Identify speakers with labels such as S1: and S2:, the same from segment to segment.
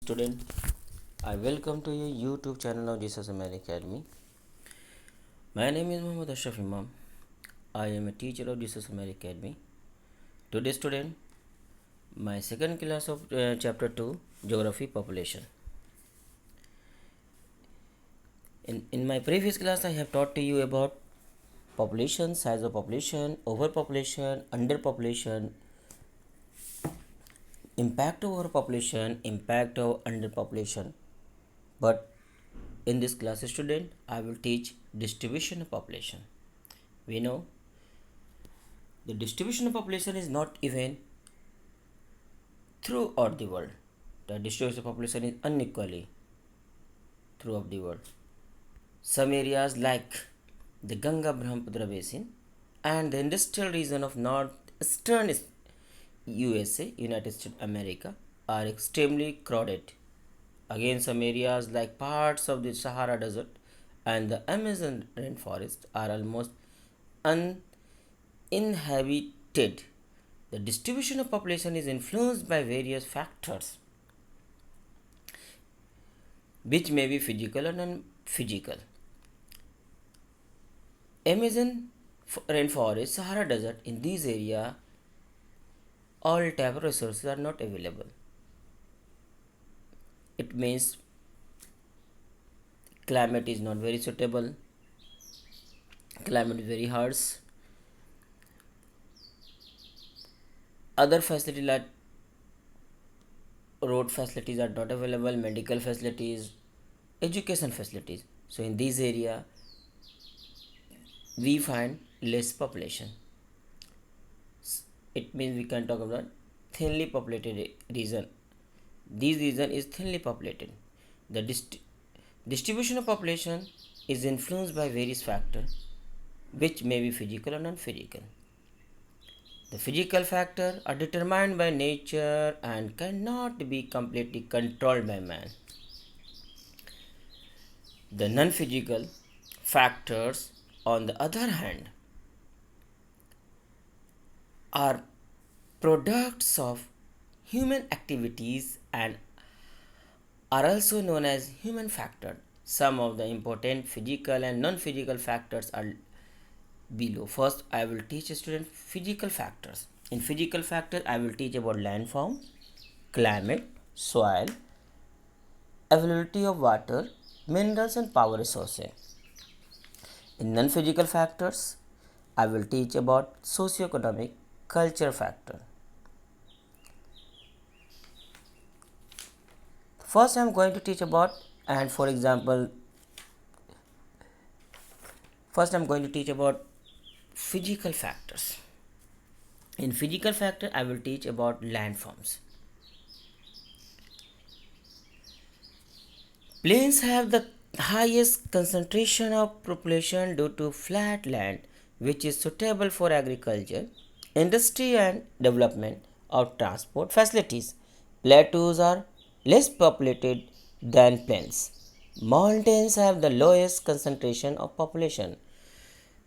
S1: Student, I welcome to your YouTube channel of Jesus American Academy. My name is Muhammad Ashraf Imam. I am a teacher of Jesus American Academy. Today, student, my second class of chapter 2, Geography Population. In my previous class, I have taught to you about population, size of population, overpopulation, underpopulation, impact of overpopulation, impact of underpopulation. But in this class, student, I will teach distribution of population. We know the distribution of population is not even throughout the world. The distribution of population is unequally throughout the world. Some areas like the Ganga Brahmaputra basin and the industrial region of northeastern USA, United States America, are extremely crowded. Again, some areas like parts of the Sahara Desert and the Amazon rainforest are almost uninhabited. The distribution of population is influenced by various factors, which may be physical or non-physical. Amazon rainforest, Sahara Desert, in these areas, all type of resources are not available. It means climate is not very suitable, climate is very harsh. Other facilities like road facilities are not available, medical facilities, education facilities. So in this area, we find less population. It means we can talk about thinly populated region. This region is thinly populated. The distribution of population is influenced by various factors, which may be physical or non-physical. The physical factors are determined by nature and cannot be completely controlled by man. The non-physical factors, on the other hand, are products of human activities and are also known as human factors. Some of the important physical and non-physical factors are below. First, I will teach a student physical factors. In physical factors, I will teach about landform, climate, soil, availability of water, minerals and power resources. In non-physical factors, I will teach about socio-economic culture factor. First, I am going to teach about, and for example, first I am going to teach about physical factors. In physical factor, I will teach about landforms. Plains have the highest concentration of population due to flat land, which is suitable for agriculture, industry, and development of transport facilities. Plateaus are less populated than plains. Mountains have the lowest concentration of population.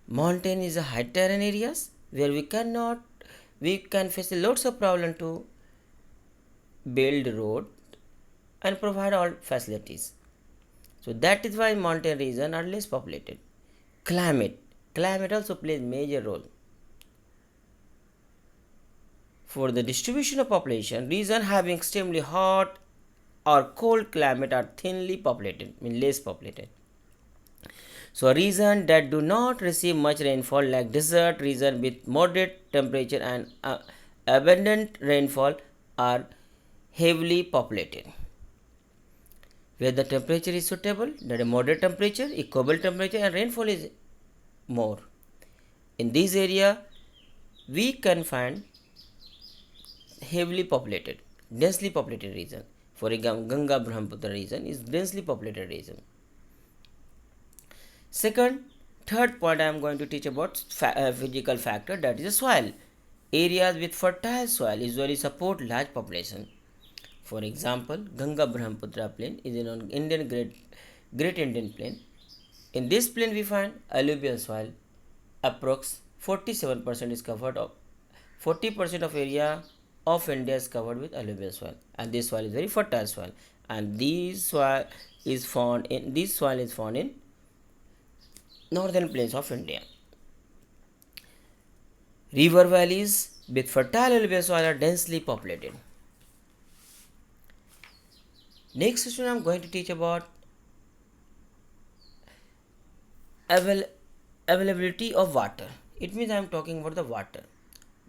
S1: Mountain is a high terrain areas where we can face lots of problem to build road and provide all facilities. So that is why mountain regions are less populated. Climate also plays major role. For the distribution of population, regions having extremely hot or cold climate are thinly populated, mean less populated. So a region that do not receive much rainfall like desert region with moderate temperature and abundant rainfall are heavily populated. Where the temperature is suitable, that is moderate temperature, equable temperature and rainfall is more. In this area, we can find heavily populated, densely populated region. For example, Ganga Brahmaputra region is densely populated region. Third point I am going to teach about physical factor, that is the soil. Areas with fertile soil usually support large population. For example, Ganga Brahmaputra plain is an Indian Great Indian Plain. In this plain we find alluvial soil. Approx 47% is covered of 40% of area of India is covered with alluvial soil, and this soil is very fertile soil, and this soil is found in northern plains of India. River valleys with fertile alluvial soil are densely populated. Next session I am going to teach about availability of water. It means I am talking about the water.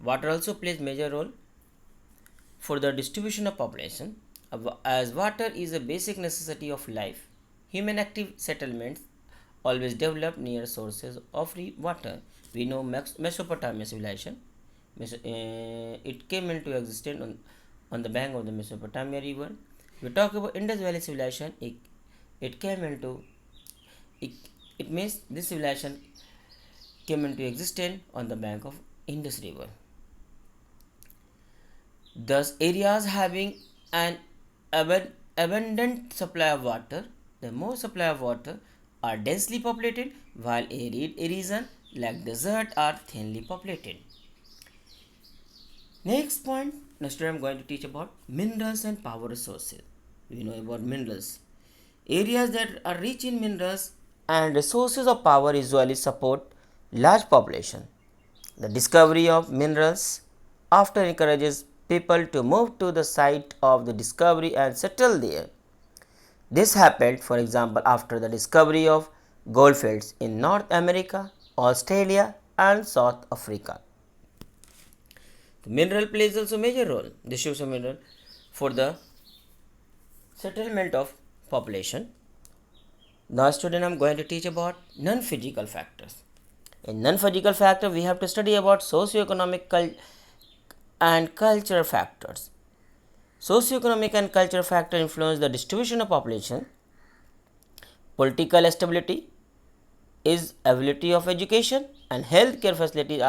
S1: Water also plays major role for the distribution of population. As water is a basic necessity of life, human active settlements always develop near sources of water. We know Mesopotamia civilization. It came into existence on the bank of the Mesopotamia river. We talk about Indus Valley civilization. It came into it means this civilization came into existence on the bank of Indus River. Thus, areas having an abundant supply of water, the more supply of water, are densely populated, while arid regions like desert are thinly populated. Next point, next I am going to teach about minerals and power resources. We know about minerals. Areas that are rich in minerals and resources of power usually support large population. The discovery of minerals often encourages people to move to the site of the discovery and settle there. This happened, for example, after the discovery of goldfields in North America, Australia, and South Africa. The mineral plays also major role. Distribution of mineral for the settlement of population. Now, student, I am going to teach about non-physical factors. In non-physical factor, we have to study about socio-economic and cultural factors. Socio-economic and cultural factors influence the distribution of population. Political stability is availability of education and healthcare facilities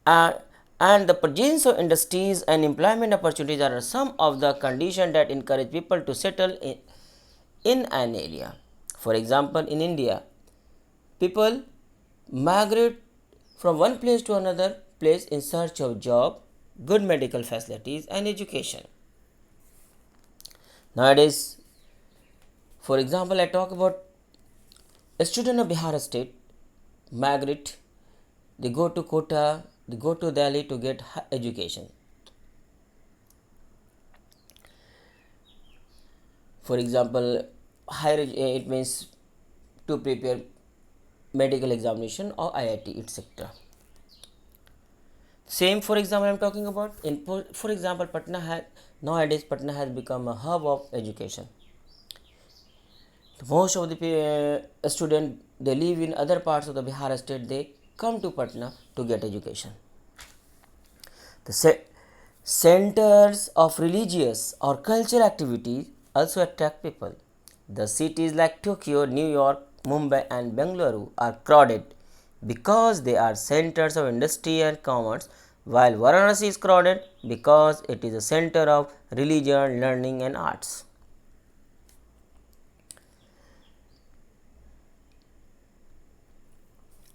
S1: and the presence of industries and employment opportunities are some of the conditions that encourage people to settle in an area. For example, in India, people migrate from one place to another place in search of job, good medical facilities, and education. Nowadays, for example, I talk about a student of Bihar state migrate, they go to Kota, they go to Delhi to get education. For example, it means to prepare medical examination or IIT etc. Same, for example, I am talking about for example, nowadays Patna has become a hub of education. Most of the students, they live in other parts of the Bihar state, they come to Patna to get education. The centers of religious or cultural activities also attract people. The cities like Tokyo, New York, Mumbai and Bengaluru are crowded because they are centers of industry and commerce, while Varanasi is crowded because it is a center of religion, learning and arts.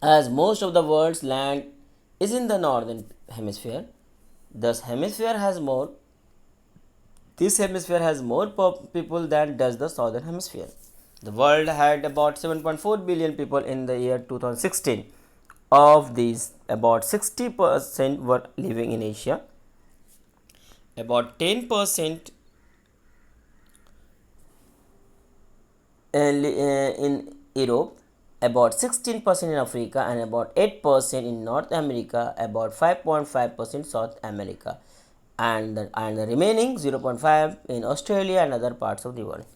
S1: As most of the world's land is in the northern hemisphere, this hemisphere has more people than does the southern hemisphere. The world had about 7.4 billion people in the year 2016. Of these, about 60% were living in Asia, about 10% in Europe, about 16% in Africa, and about 8% in North America, about 5.5% South America, and the remaining 0.5 in Australia and other parts of the world.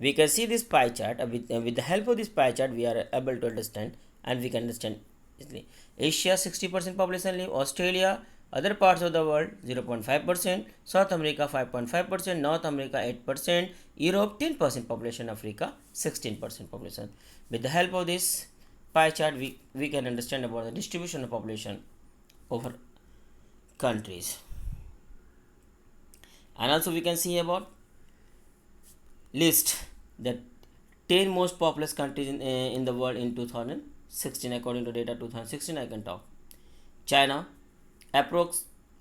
S1: We can see this pie chart. With the help of this pie chart, we are able to understand, and we can understand easily. Asia 60% population live, Australia, other parts of the world 0.5%, South America 5.5%, North America 8%, Europe 10% population, Africa 16% population. With the help of this pie chart, we can understand about the distribution of population over countries. And also we can see about list the 10 most populous countries in the world in 2016 according to data 2016. I can talk China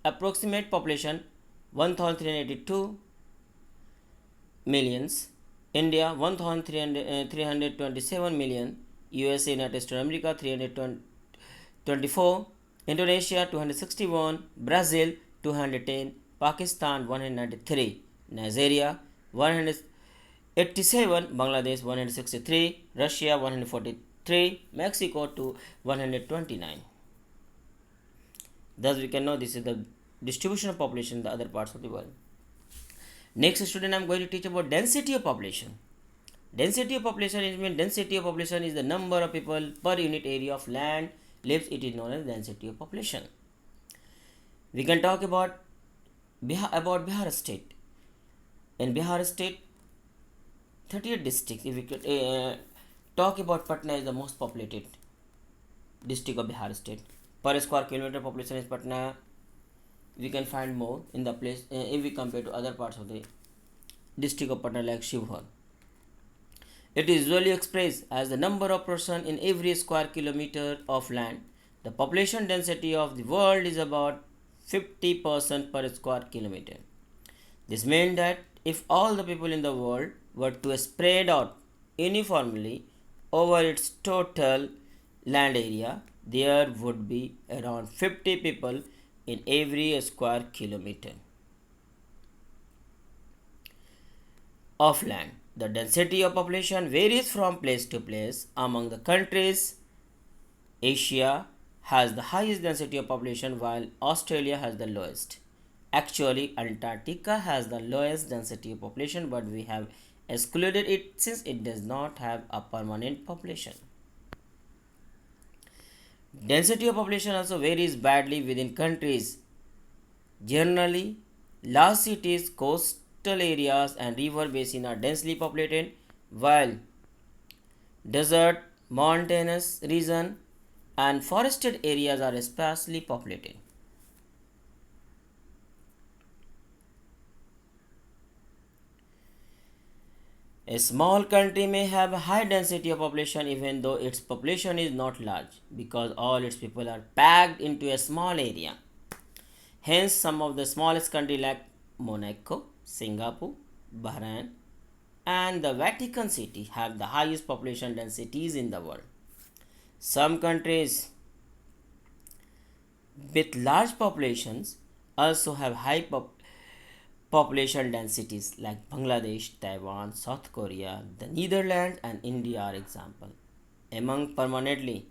S1: approximate population 1382 millions. India 1327 million. USA, United States of America 324. Indonesia 261. Brazil 210. Pakistan 193. Nigeria 187. Bangladesh 163. Russia 143. Mexico to 129. Thus we can know this is the distribution of population in the other parts of the world. Next student, I am going to teach about density of population. Density of population is the number of people per unit area of land lives. It is known as density of population. We can talk about Bihar state. In Bihar state, 38 districts. If we could talk about Patna is the most populated district of Bihar state. Per square kilometer population is Patna. We can find more in the place if we compare to other parts of the district of Patna like Shivhar. It is usually expressed as the number of persons in every square kilometer of land. The population density of the world is about 50% per square kilometer. This means that if all the people in the world were to spread out uniformly over its total land area, there would be around 50 people in every square kilometer of land. The density of population varies from place to place. Among the countries, Asia has the highest density of population while Australia has the lowest. Actually, Antarctica has the lowest density of population, but we have excluded it since it does not have a permanent population. Density of population also varies badly within countries. Generally, large cities, coastal areas and river basins are densely populated, while desert, mountainous region and forested areas are sparsely populated. A small country may have a high density of population even though its population is not large, because all its people are packed into a small area. Hence, some of the smallest countries like Monaco, Singapore, Bahrain, and the Vatican City have the highest population densities in the world. Some countries with large populations also have high population densities like Bangladesh, Taiwan, South Korea, the Netherlands, and India are examples. Among permanently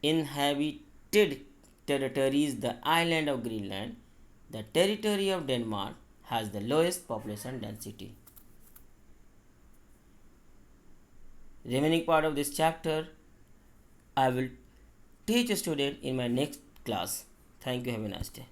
S1: inhabited territories, the island of Greenland, the territory of Denmark has the lowest population density. Remaining part of this chapter I will teach a student in my next class. Thank you. Have a nice day.